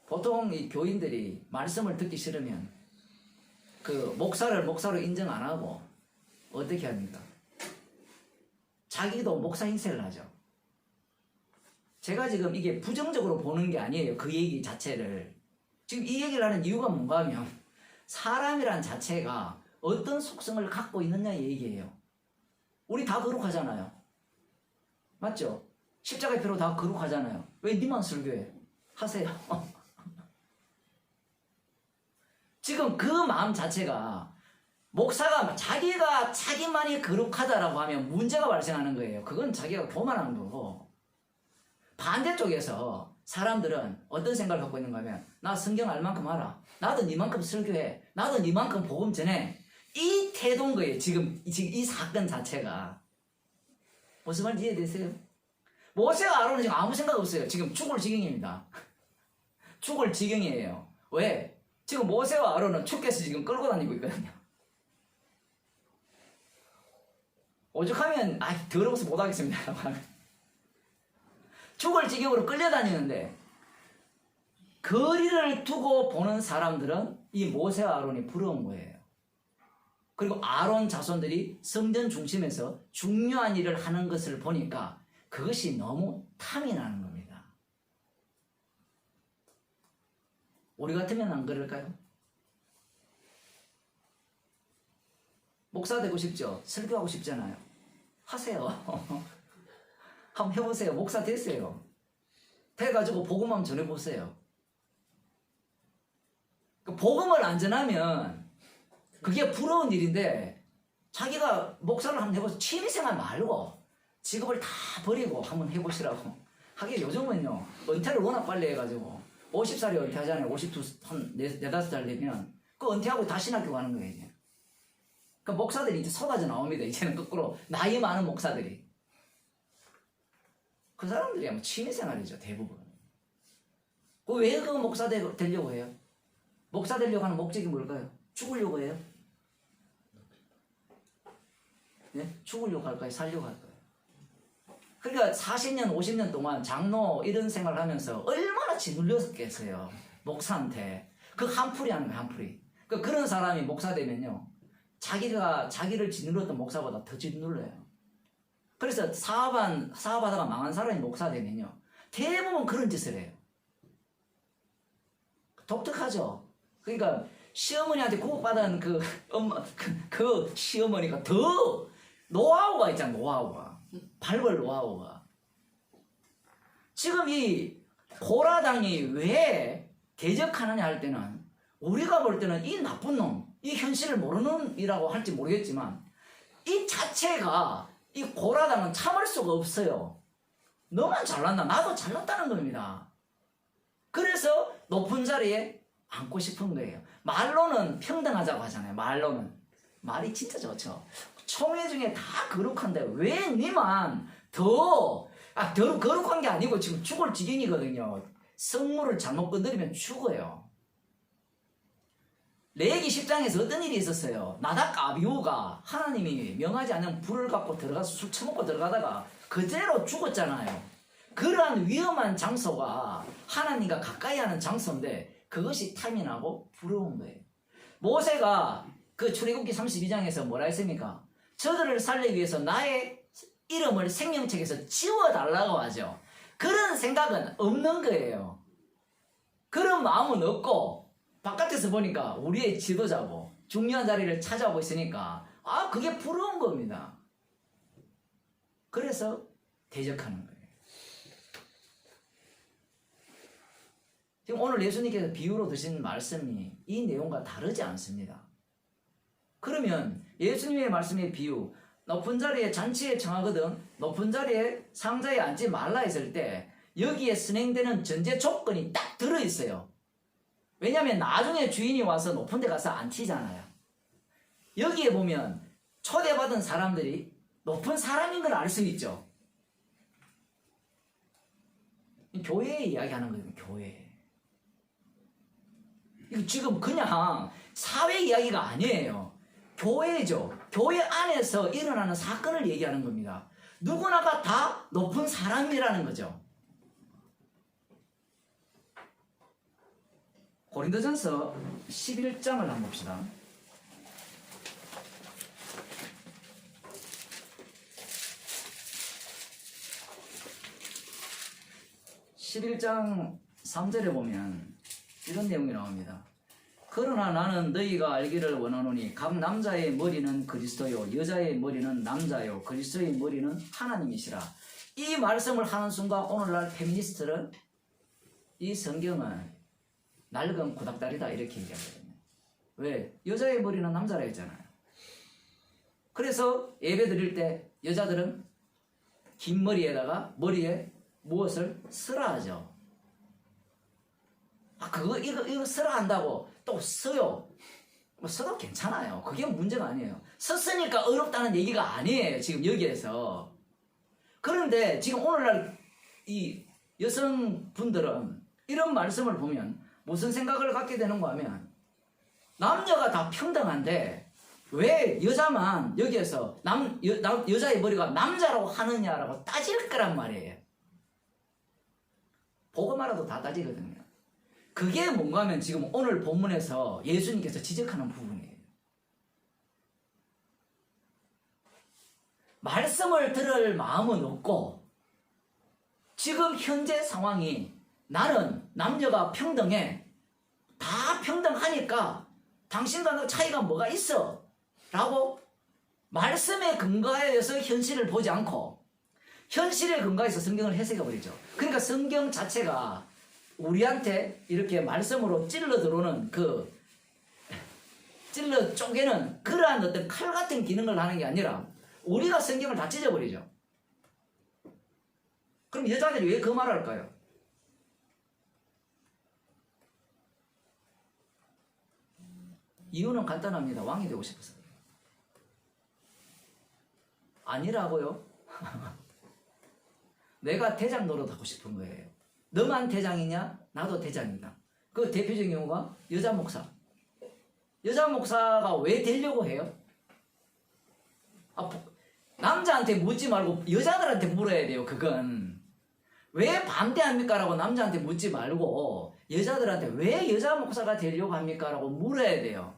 Speaker 1: 보통 이 교인들이 말씀을 듣기 싫으면 그 목사를 목사로 인정 안 하고 어떻게 합니까? 자기도 목사 인쇄를 하죠. 제가 지금 이게 부정적으로 보는 게 아니에요. 그 얘기 자체를. 지금 이 얘기를 하는 이유가 뭔가 하면 사람이란 자체가 어떤 속성을 갖고 있느냐 얘기예요. 우리 다 거룩하잖아요. 맞죠? 십자가의 피로 다 거룩하잖아요. 왜 니만 설교해? 하세요. 지금 그 마음 자체가 목사가 자기가 자기만이 거룩하다라고 하면 문제가 발생하는 거예요. 그건 자기가 교만한 거고 반대쪽에서 사람들은 어떤 생각을 갖고 있는가 하면 나 성경 알 만큼 알아. 나도 니만큼 설교해. 나도 니만큼 복음 전해. 이 태도인 거예요. 지금 이 사건 자체가. 무슨 말인지 이해되세요? 모세와 아론은 지금 아무 생각 없어요. 지금 죽을 지경입니다. 죽을 지경이에요. 왜? 지금 모세와 아론은 죽겠어 지금 끌고 다니고 있거든요. 오죽하면 더러워서 못하겠습니다. 죽을 지경으로 끌려다니는데 거리를 두고 보는 사람들은 이 모세와 아론이 부러운 거예요. 그리고 아론 자손들이 성전 중심에서 중요한 일을 하는 것을 보니까 그것이 너무 탐이 나는 겁니다. 우리 같으면 안 그럴까요? 목사 되고 싶죠? 설교하고 싶잖아요. 하세요. 한번 해보세요. 목사 되세요. 돼가지고 복음 한번 전해보세요. 그 복음을 안 전하면 그게 부러운 일인데 자기가 목사를 한번 해보세요. 취미생활 말고 직업을 다 버리고 한번 해보시라고. 하긴 요즘은요 은퇴를 워낙 빨리 해가지고 50살에 은퇴하잖아요. 52, 한 4-5살 되면 그 은퇴하고 다시 신학교 가는 거예요 이제. 그 목사들이 이제 쏟아져 나옵니다. 이제는 거꾸로 나이 많은 목사들이. 그 사람들이 뭐 취미생활이죠 대부분. 왜 그 목사 되려고 해요? 목사 되려고 하는 목적이 뭘까요? 죽으려고 해요? 네? 죽으려고 할까요? 살려고 할까요? 그러니까 40년, 50년 동안 장로 이런 생활을 하면서 얼마나 짓눌렸겠어요. 목사한테. 그 한풀이 하는 거예요, 한풀이. 그런 사람이 목사 되면요. 자기를 짓눌렀던 목사보다 더 짓눌러요. 그래서 사업하다가 망한 사람이 목사 되면요. 대부분 그런 짓을 해요. 독특하죠? 그러니까 시어머니한테 구속받은 그 엄마, 그 시어머니가 더 노하우가 있잖아, 노하우가. 발벌 노하우가. 지금 이 고라당이 왜 대적하느냐 할 때는 우리가 볼 때는 이 나쁜 놈, 이 현실을 모르는 이라고 할지 모르겠지만 이 자체가 이 고라당은 참을 수가 없어요. 너만 잘났나? 나도 잘났다는 겁니다. 그래서 높은 자리에 앉고 싶은 거예요. 말로는 평등하자고 하잖아요. 말로는. 말이 진짜 좋죠. 총회 중에 다 거룩한데 왜 니만 더 거룩한 게 아니고 지금 죽을 지경이거든요. 성물을 잘못 건드리면 죽어요. 레위기 10장에서 어떤 일이 있었어요? 나답과 아비후가 하나님이 명하지 않는 불을 갖고 들어가서 술 처먹고 들어가다가 그대로 죽었잖아요. 그러한 위험한 장소가 하나님과 가까이 하는 장소인데 그것이 탐이나고 부러운 거예요. 모세가 그 출애굽기 32장에서 뭐라 했습니까? 저들을 살리기 위해서 나의 이름을 생명책에서 지워달라고 하죠. 그런 생각은 없는 거예요. 그런 마음은 없고 바깥에서 보니까 우리의 지도자고 중요한 자리를 차지하고 있으니까 그게 부러운 겁니다. 그래서 대적하는 거예요. 지금 오늘 예수님께서 비유로 드신 말씀이 이 내용과 다르지 않습니다. 그러면 예수님의 말씀의 비유, 높은 자리에 잔치에 청하거든 높은 자리에 상자에 앉지 말라 했을 때 여기에 선행되는 전제 조건이 딱 들어있어요. 왜냐하면 나중에 주인이 와서 높은 데 가서 앉히잖아요. 여기에 보면 초대받은 사람들이 높은 사람인 걸 알 수 있죠. 교회 이야기하는 거예요. 교회. 이거 지금 그냥 사회 이야기가 아니에요. 교회죠. 교회 안에서 일어나는 사건을 얘기하는 겁니다. 누구나가 다 높은 사람이라는 거죠. 고린도전서 11장을 한번 봅시다. 11장 3절에 보면 이런 내용이 나옵니다. 그러나 나는 너희가 알기를 원하노니 각 남자의 머리는 그리스도요 여자의 머리는 남자요 그리스도의 머리는 하나님이시라. 이 말씀을 하는 순간 오늘날 페미니스트들은 이 성경은 낡은 구닥다리다 이렇게 얘기하거든요. 왜? 여자의 머리는 남자라 했잖아요. 그래서 예배 드릴 때 여자들은 긴 머리에다가 머리에 무엇을 쓰라 하죠. 이거 쓰라 한다고 또 써요. 뭐 써도 괜찮아요. 그게 문제가 아니에요. 썼으니까 어렵다는 얘기가 아니에요. 지금 여기에서. 그런데 지금 오늘날 이 여성분들은 이런 말씀을 보면 무슨 생각을 갖게 되는가 하면 남녀가 다 평등한데 왜 여자만 여기에서 여자의 머리가 남자라고 하느냐라고 따질 거란 말이에요. 복음하라도 다 따지거든요. 그게 뭔가 하면 지금 오늘 본문에서 예수님께서 지적하는 부분이에요. 말씀을 들을 마음은 없고 지금 현재 상황이 나는 남녀가 평등해. 다 평등하니까 당신과 차이가 뭐가 있어? 라고 말씀에 근거하여서 현실을 보지 않고 현실에 근거해서 성경을 해석해버리죠. 그러니까 성경 자체가 우리한테 이렇게 말씀으로 찔러 들어오는 그 찔러 쪼개는 그러한 어떤 칼 같은 기능을 하는 게 아니라 우리가 성경을 다 찢어버리죠. 그럼 여자들이 왜 그 말을 할까요? 이유는 간단합니다. 왕이 되고 싶어서. 아니라고요? 내가 대장 노릇하고 싶은 거예요. 너만 대장이냐? 나도 대장이다. 그 대표적인 경우가 여자 목사. 여자 목사가 왜 되려고 해요? 남자한테 묻지 말고 여자들한테 물어야 돼요. 그건 왜 반대합니까? 라고 남자한테 묻지 말고 여자들한테 왜 여자 목사가 되려고 합니까? 라고 물어야 돼요.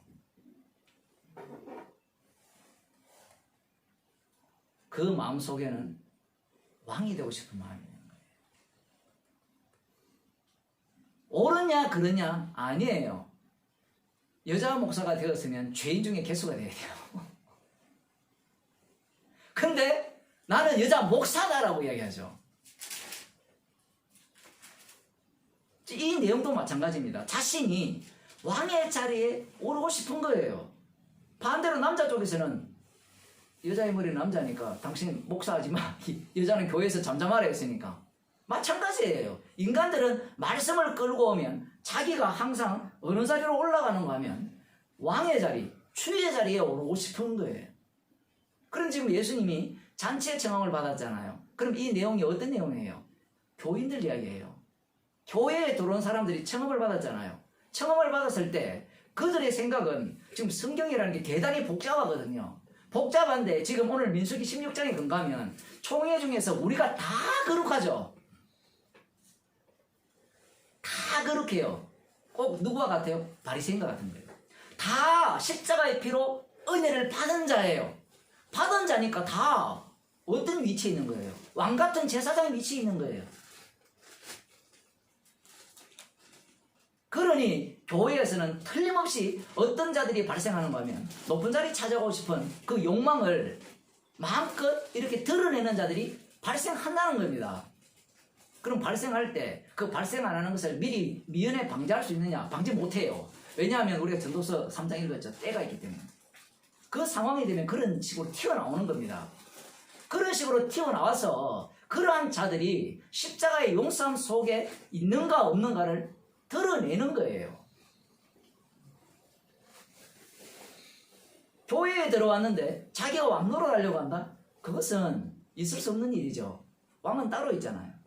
Speaker 1: 그 마음속에는 왕이 되고 싶은 마음이 있는 거예요. 옳으냐 그러냐? 아니에요. 여자 목사가 되었으면 죄인 중에 개수가 돼야 돼요. 근데 나는 여자 목사다라고 이야기하죠. 이 내용도 마찬가지입니다. 자신이 왕의 자리에 오르고 싶은 거예요. 반대로 남자 쪽에서는 여자의 머리는 남자니까 당신 목사하지 마. 여자는 교회에서 잠잠하라 했으니까. 마찬가지예요. 인간들은 말씀을 끌고 오면 자기가 항상 어느 자리로 올라가는가 하면 왕의 자리, 주의 자리에 오르고 싶은 거예요. 그럼 지금 예수님이 잔치의 청함을 받았잖아요. 그럼 이 내용이 어떤 내용이에요? 교인들 이야기예요. 교회에 들어온 사람들이 청함을 받았잖아요. 청함을 받았을 때 그들의 생각은 지금 성경이라는 게 대단히 복잡하거든요. 복잡한데 지금 오늘 민수기 16장에 근거하면 총회 중에서 우리가 다 거룩하죠. 다 거룩해요. 꼭 누구와 같아요? 바리새인과 같은 거예요. 다 십자가의 피로 은혜를 받은 자예요. 받은 자니까 다 어떤 위치에 있는 거예요? 왕 같은 제사장 위치에 있는 거예요. 그러니 교회에서는 틀림없이 어떤 자들이 발생하는가 하면 높은 자리 찾아가고 싶은 그 욕망을 마음껏 이렇게 드러내는 자들이 발생한다는 겁니다. 그럼 발생할 때 그 발생 안 하는 것을 미리 미연에 방지할 수 있느냐? 방지 못해요. 왜냐하면 우리가 전도서 3장 읽었죠. 때가 있기 때문에. 그 상황이 되면 그런 식으로 튀어나오는 겁니다. 그런 식으로 튀어나와서 그러한 자들이 십자가의 용서함 속에 있는가 없는가를 드러내는 거예요. 교회에 들어왔는데 자기가 왕 노릇하려고 한다? 그것은 있을 수 없는 일이죠. 왕은 따로 있잖아요.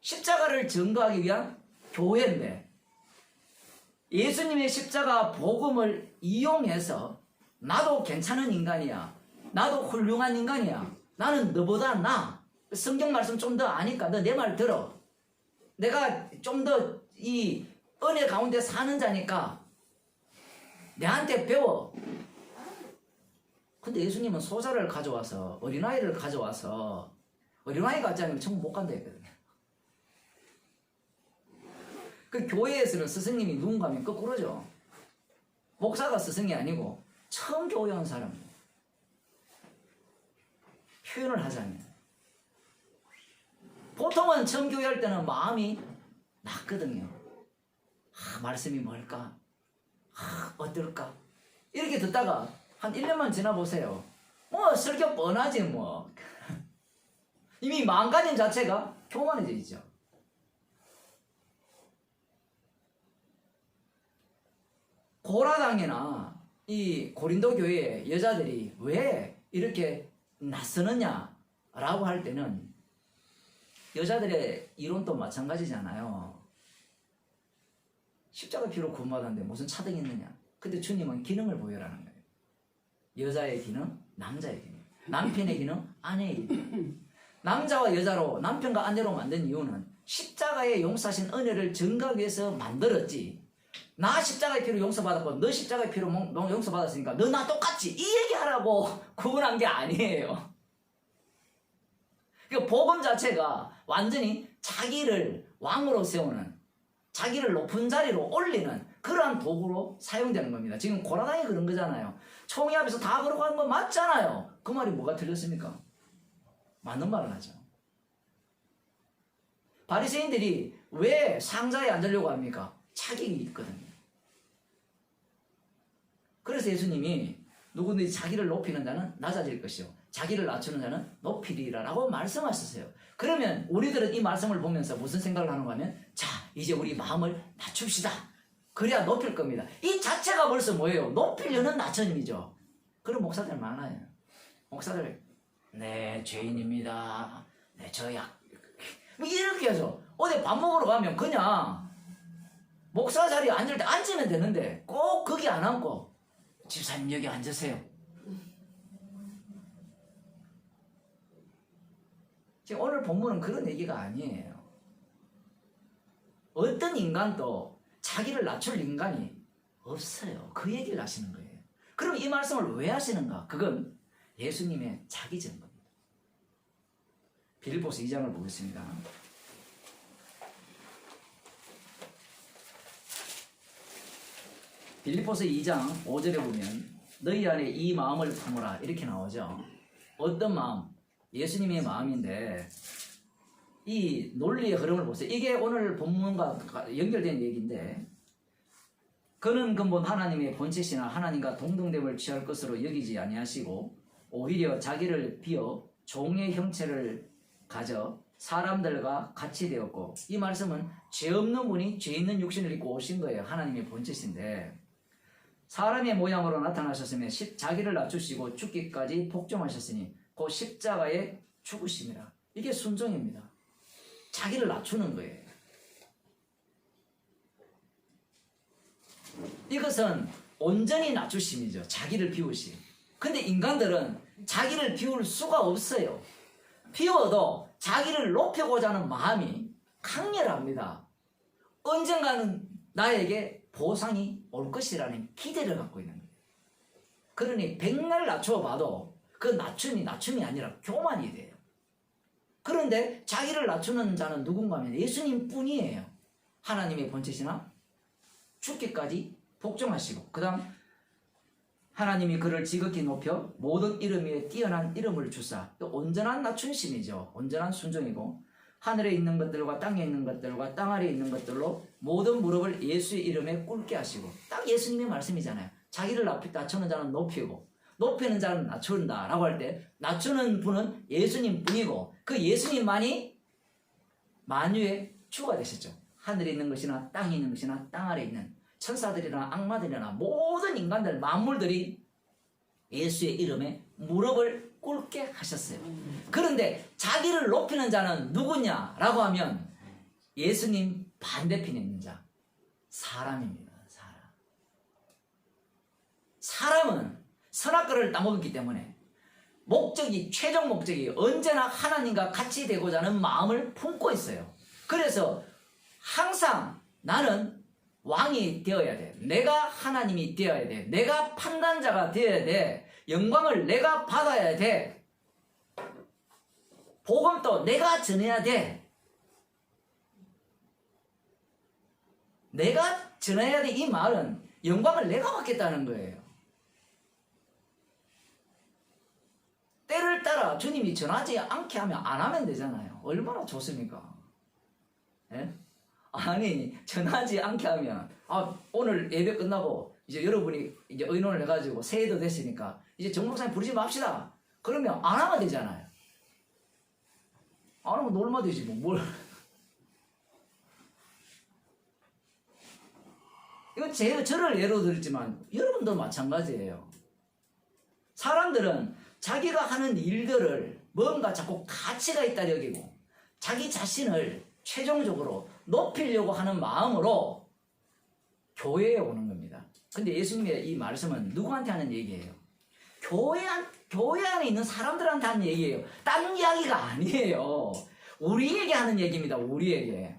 Speaker 1: 십자가를 증거하기 위한 교회인데 예수님의 십자가 복음을 이용해서 나도 괜찮은 인간이야. 나도 훌륭한 인간이야. 나는 너보다 나. 성경 말씀 좀 더 아니까 너 내 말 들어. 내가 좀 더 이 은혜 가운데 사는 자니까 내한테 배워. 근데 예수님은 소자를 가져와서 어린아이를 가져와서 어린아이 같지 않으면 천국 못 간다 했거든요. 그 교회에서는 스승님이 누군가 하면 거꾸로죠. 목사가 스승이 아니고 처음 교회 온 사람. 표현을 하자면 보통은 처음 교회할 때는 마음이 낮거든요. 말씀이 뭘까? 어떨까? 이렇게 듣다가 한 1년만 지나보세요. 뭐 설교 뻔하지 뭐. 이미 마음가짐 자체가 교만해져 있죠. 고라당이나 이 고린도 교회의 여자들이 왜 이렇게 낯서느냐라고 할 때는 여자들의 이론도 마찬가지잖아요. 십자가 피로 구원받았는데 무슨 차등이 있느냐. 근데 주님은 기능을 보여라는 거예요. 여자의 기능, 남자의 기능. 남편의 기능, 아내의 기능. 남자와 여자로 남편과 아내로 만든 이유는 십자가의 용서하신 은혜를 증거하기 위해서 만들었지. 나 십자가의 피로 용서받았고 너 십자가의 피로 용서받았으니까 너 나 똑같지. 이 얘기하라고 구분한 게 아니에요. 그 복음 자체가 완전히 자기를 왕으로 세우는, 자기를 높은 자리로 올리는 그러한 도구로 사용되는 겁니다. 지금 고라당이 그런 거잖아요. 총회 앞에서 다 걸어가는 거 맞잖아요. 그 말이 뭐가 틀렸습니까? 맞는 말을 하죠. 바리새인들이 왜 상자에 앉으려고 합니까? 자격이 있거든요. 그래서 예수님이 누구든지 자기를 높이는 자는 낮아질 것이요 자기를 낮추는 자는 높이리라 라고 말씀하셨어요. 그러면 우리들은 이 말씀을 보면서 무슨 생각을 하는가 하면 자 이제 우리 마음을 낮춥시다. 그래야 높일 겁니다. 이 자체가 벌써 뭐예요? 높이려는 낮춰짐이죠. 그런 목사들 많아요. 목사들 네 죄인입니다. 네 저야 이렇게 해서 어디 밥 먹으러 가면 그냥 목사 자리에 앉을 때 앉으면 되는데 꼭 거기 안 앉고 집사님 여기 앉으세요. 지금 오늘 본문은 그런 얘기가 아니에요. 어떤 인간도 자기를 낮출 인간이 없어요. 그 얘기를 하시는 거예요. 그럼 이 말씀을 왜 하시는가? 그건 예수님의 자기적인 겁니다. 빌립보서 2장을 보겠습니다. 빌립보서 2장 5절에 보면 너희 안에 이 마음을 품어라 이렇게 나오죠. 어떤 마음? 예수님의 마음인데 이 논리의 흐름을 보세요. 이게 오늘 본문과 연결된 얘기인데 그는 근본 하나님의 본체시나 하나님과 동등됨을 취할 것으로 여기지 아니하시고 오히려 자기를 비어 종의 형체를 가져 사람들과 같이 되었고 이 말씀은 죄 없는 분이 죄 있는 육신을 입고 오신 거예요. 하나님의 본체신데 사람의 모양으로 나타나셨으며 자기를 낮추시고 죽기까지 복종하셨으니 그 십자가에 죽으심이라. 이게 순종입니다. 자기를 낮추는 거예요. 이것은 온전히 낮추심이죠. 자기를 비우심. 근데 인간들은 자기를 비울 수가 없어요. 비워도 자기를 높이고자 하는 마음이 강렬합니다. 언젠가는 나에게 보상이 올 것이라는 기대를 갖고 있는 거예요. 그러니 백날 낮춰봐도 그 낮춤이 아니라 교만이 돼요. 그런데 자기를 낮추는 자는 누군가 하면 예수님 뿐이에요. 하나님의 본체시나 죽기까지 복종하시고 그 다음 하나님이 그를 지극히 높여 모든 이름 위에 뛰어난 이름을 주사 또 온전한 낮춤심이죠. 온전한 순종이고 하늘에 있는 것들과 땅에 있는 것들과 땅 아래에 있는 것들로 모든 무릎을 예수의 이름에 꿇게 하시고 딱 예수님의 말씀이잖아요. 자기를 낮추는 자는 높이고 높이는 자는 낮춘다 라고 할 때 낮추는 분은 예수님 뿐이고 그 예수님만이 만유의 주가 되셨죠. 하늘에 있는 것이나 땅에 있는 것이나 땅 아래에 있는 천사들이나 악마들이나 모든 인간들 만물들이 예수의 이름에 무릎을 꿇게 하셨어요. 그런데 자기를 높이는 자는 누구냐라고 하면 예수님 반대편에 있는 자 사람입니다. 사람은 선악과를 따먹었기 때문에 최종 목적이 언제나 하나님과 같이 되고자 하는 마음을 품고 있어요. 그래서 항상 나는 왕이 되어야 돼. 내가 하나님이 되어야 돼. 내가 판단자가 되어야 돼. 영광을 내가 받아야 돼. 복음도 내가 전해야 돼. 내가 전해야 돼. 이 말은 영광을 내가 받겠다는 거예요. 때를 따라 주님이 전하지 않게 하면 안 하면 되잖아요. 얼마나 좋습니까? 예? 아니 전하지 않게 하면 오늘 예배 끝나고 이제 여러분이 이제 의논을 해가지고 새해도 됐으니까 이제 정 목사님 부르지 맙시다. 그러면 안 하면 되잖아요. 안 하면 놀면 되지 뭘. 이건 저를 예로 들었지만 여러분도 마찬가지예요. 사람들은 자기가 하는 일들을 뭔가 자꾸 가치가 있다 여기고 자기 자신을 최종적으로 높이려고 하는 마음으로 교회에 오는 겁니다. 근데 예수님의 이 말씀은 누구한테 하는 얘기예요? 교회 안에 있는 사람들한테 하는 얘기예요. 딴 이야기가 아니에요. 우리에게 하는 얘기입니다. 우리에게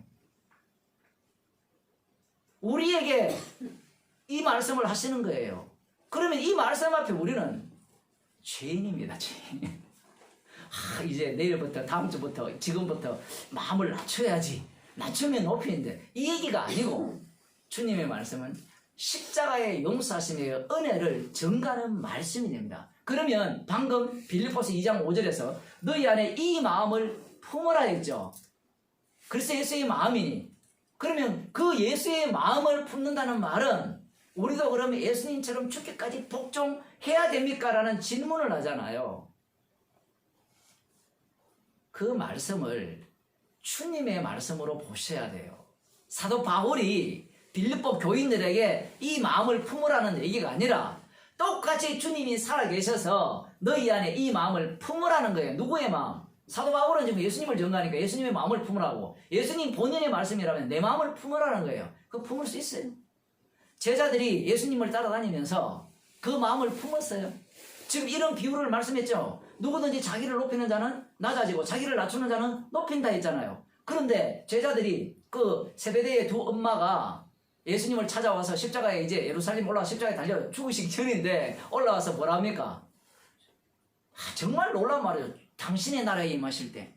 Speaker 1: 이 말씀을 하시는 거예요. 그러면 이 말씀 앞에 우리는 죄인입니다. 죄인. 이제 내일부터 다음 주부터 지금부터 마음을 낮춰야지. 낮추면 높이는데 이 얘기가 아니고 주님의 말씀은 십자가의 용서하심의 은혜를 증가하는 말씀이 됩니다. 그러면 방금 빌립보서 2장 5절에서 너희 안에 이 마음을 품어라 했죠. 그래서 예수의 마음이니 그러면 그 예수의 마음을 품는다는 말은 우리도 그러면 예수님처럼 죽기까지 복종해야 됩니까? 라는 질문을 하잖아요. 그 말씀을 주님의 말씀으로 보셔야 돼요. 사도 바울이 빌립보 교인들에게 이 마음을 품으라는 얘기가 아니라 똑같이 주님이 살아계셔서 너희 안에 이 마음을 품으라는 거예요. 누구의 마음? 사도 바울은 지금 예수님을 전가하니까 예수님의 마음을 품으라고. 예수님 본연의 말씀이라면 내 마음을 품으라는 거예요. 그거 품을 수 있어요. 제자들이 예수님을 따라다니면서 그 마음을 품었어요. 지금 이런 비유를 말씀했죠. 누구든지 자기를 높이는 자는 낮아지고 자기를 낮추는 자는 높인다 했잖아요. 그런데 제자들이 그 세베대의 두 엄마가 예수님을 찾아와서 십자가에 이제 예루살렘 올라와 십자가에 달려 죽으시기 전인데 올라와서 뭐라 합니까? 정말 놀라운 말이에요. 당신의 나라에 임하실 때.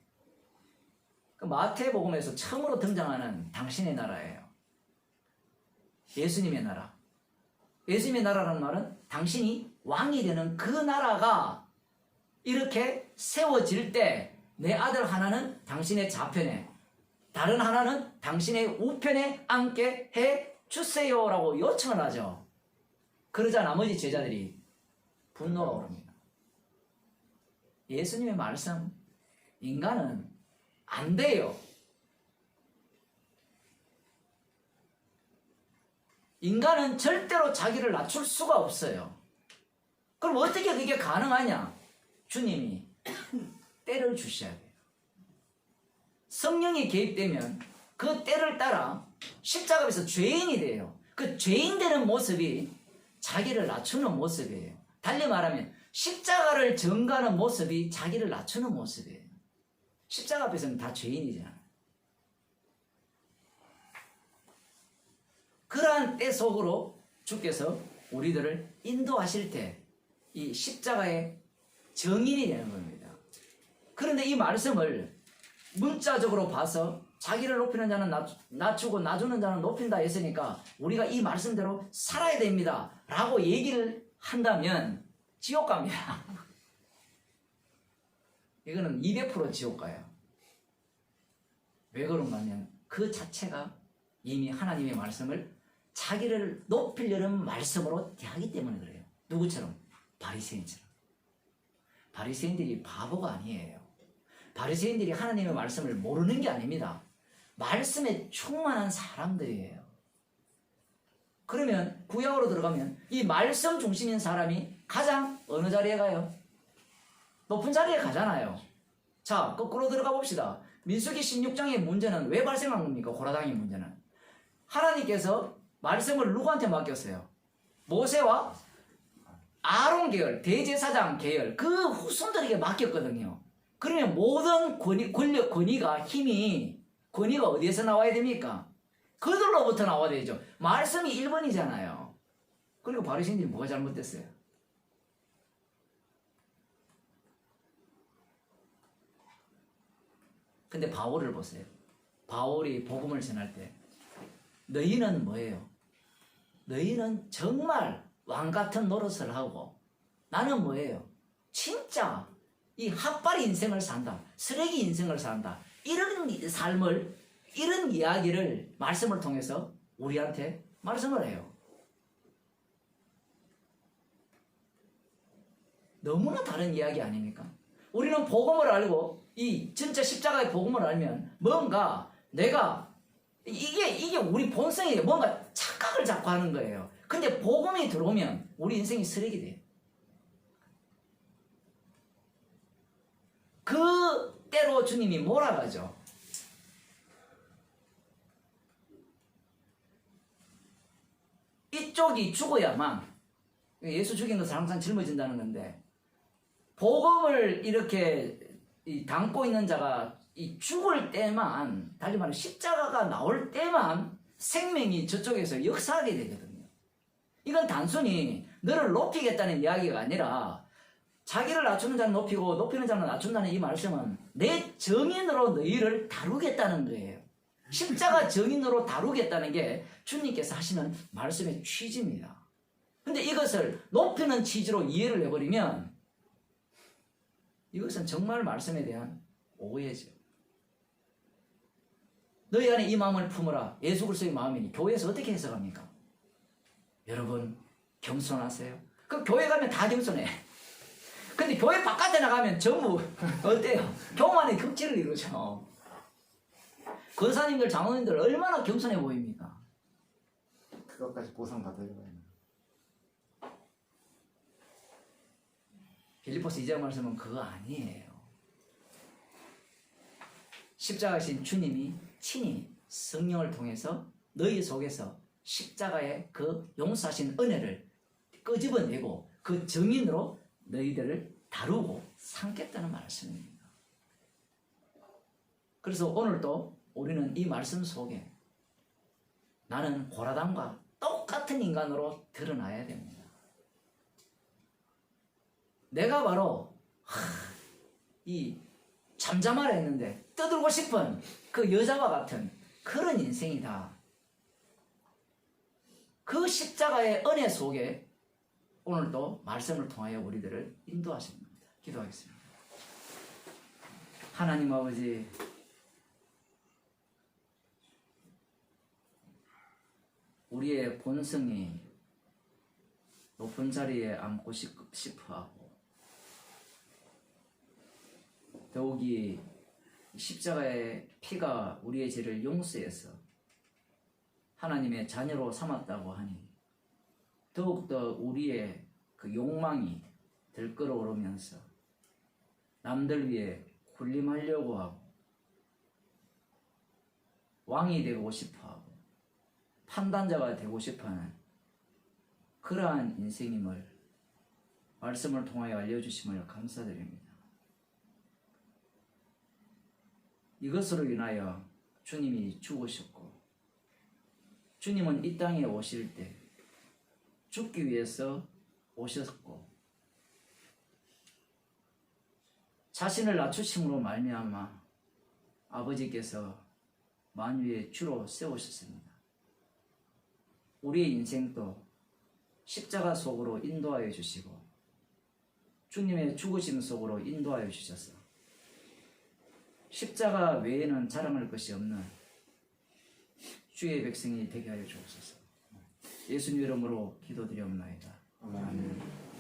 Speaker 1: 그 마태복음에서 처음으로 등장하는 당신의 나라예요. 예수님의 나라. 예수님의 나라라는 말은 당신이 왕이 되는 그 나라가 이렇게 세워질 때 내 아들 하나는 당신의 좌편에 다른 하나는 당신의 우편에 앉게 해 주세요라고 요청을 하죠. 그러자 나머지 제자들이 분노가 오릅니다. 예수님의 말씀, 인간은 안 돼요. 인간은 절대로 자기를 낮출 수가 없어요. 그럼 어떻게 그게 가능하냐? 주님이 때를 주셔야 돼요. 성령이 개입되면 그 때를 따라 십자가에서 죄인이 돼요. 그 죄인 되는 모습이 자기를 낮추는 모습이에요. 달리 말하면 십자가를 전가하는 모습이 자기를 낮추는 모습이에요. 십자가 앞에서는 다 죄인이잖아요. 그러한 때 속으로 주께서 우리들을 인도하실 때 이 십자가의 정인이 되는 겁니다. 그런데 이 말씀을 문자적으로 봐서 자기를 높이는 자는 낮추고 낮추는 자는 높인다 했으니까 우리가 이 말씀대로 살아야 됩니다 라고 얘기를 한다면 지옥 갑니다. 이거는 200% 지옥 가요. 왜 그런가 하면 그 자체가 이미 하나님의 말씀을 자기를 높이려는 말씀으로 대하기 때문에 그래요. 누구처럼? 바리새인처럼. 바리새인들이 바보가 아니에요. 바리새인들이 하나님의 말씀을 모르는 게 아닙니다. 말씀에 충만한 사람들이에요. 그러면 구약으로 들어가면 이 말씀 중심인 사람이 가장 어느 자리에 가요? 높은 자리에 가잖아요. 자, 거꾸로 들어가 봅시다. 민수기 16장의 문제는 왜 발생한 겁니까? 고라당의 문제는. 하나님께서 말씀을 누구한테 맡겼어요? 모세와 아론 계열, 대제사장 계열, 그 후손들에게 맡겼거든요. 그러면 모든 권력, 권위가, 힘이, 권위가 어디에서 나와야 됩니까? 그들로부터 나와야 되죠. 말씀이 1번이잖아요. 그리고 바리새인들이 뭐가 잘못됐어요? 근데 바울을 보세요. 바울이 복음을 전할 때 너희는 뭐예요? 너희는 정말 왕같은 노릇을 하고 나는 뭐예요? 진짜 이 핫바리 인생을 산다. 쓰레기 인생을 산다. 이런 삶을, 이런 이야기를 말씀을 통해서 우리한테 말씀을 해요. 너무나 다른 이야기 아닙니까? 우리는 복음을 알고 이 진짜 십자가의 복음을 알면 뭔가 내가 이게 우리 본성이에요. 뭔가 착각을 자꾸 하는 거예요. 근데 복음이 들어오면 우리 인생이 쓰레기 돼요. 그 때로 주님이 몰아가죠. 이쪽이 죽어야만, 예수 죽인 것은 항상 짊어진다는 건데, 복음을 이렇게 담고 있는 자가 이 죽을 때만, 달리 말하면 십자가가 나올 때만 생명이 저쪽에서 역사하게 되거든요. 이건 단순히 너를 높이겠다는 이야기가 아니라 자기를 낮추는 자는 높이고 높이는 자는 낮춘다는 이 말씀은 내 정인으로 너희를 다루겠다는 거예요. 십자가 정인으로 다루겠다는 게 주님께서 하시는 말씀의 취지입니다. 근데 이것을 높이는 취지로 이해를 해버리면 이것은 정말 말씀에 대한 오해죠. 너희 안에 이 마음을 품으라. 예수 그리스도의 마음이니 교회에서 어떻게 해석합니까? 여러분 겸손하세요? 그 교회 가면 다 겸손해. 근데 교회 바깥에 나가면 전부 어때요? 교만의 극치를 이루죠. 권사님들, 장로님들 얼마나 겸손해 보입니까?
Speaker 2: 그것까지 보상받아야 돼요.
Speaker 1: 빌립보서 2장 말씀은 그거 아니에요. 십자가신 주님이 친히 성령을 통해서 너희 속에서 십자가의 그 용서하신 은혜를 끄집어내고 그 정인으로 너희들을 다루고 삼겠다는 말씀입니다. 그래서 오늘도 우리는 이 말씀 속에 나는 고라당과 똑같은 인간으로 드러나야 됩니다. 내가 바로 이 잠잠하라 했는데 떠들고 싶은 그 여자와 같은 그런 인생이다. 그 십자가의 은혜 속에 오늘도 말씀을 통하여 우리들을 인도하십니다. 기도하겠습니다. 하나님 아버지, 우리의 본성이 높은 자리에 앉고 싶어하고 더욱이 십자가의 피가 우리의 죄를 용서해서 하나님의 자녀로 삼았다고 하니 더욱더 우리의 그 욕망이 들끓어오르면서 남들 위해 군림하려고 하고 왕이 되고 싶어하고 판단자가 되고 싶어하는 그러한 인생임을 말씀을 통하여 알려주심을 감사드립니다. 이것으로 인하여 주님이 죽으셨고 주님은 이 땅에 오실 때 죽기 위해서 오셨고 자신을 낮추심으로 말미암아 아버지께서 만유의 주로 세우셨습니다. 우리의 인생도 십자가 속으로 인도하여 주시고 주님의 죽으심 속으로 인도하여 주셔서 십자가 외에는 자랑할 것이 없는 주의 백성이 되게 하여 주옵소서. 예수님 이름으로 기도드리옵나이다. 아멘.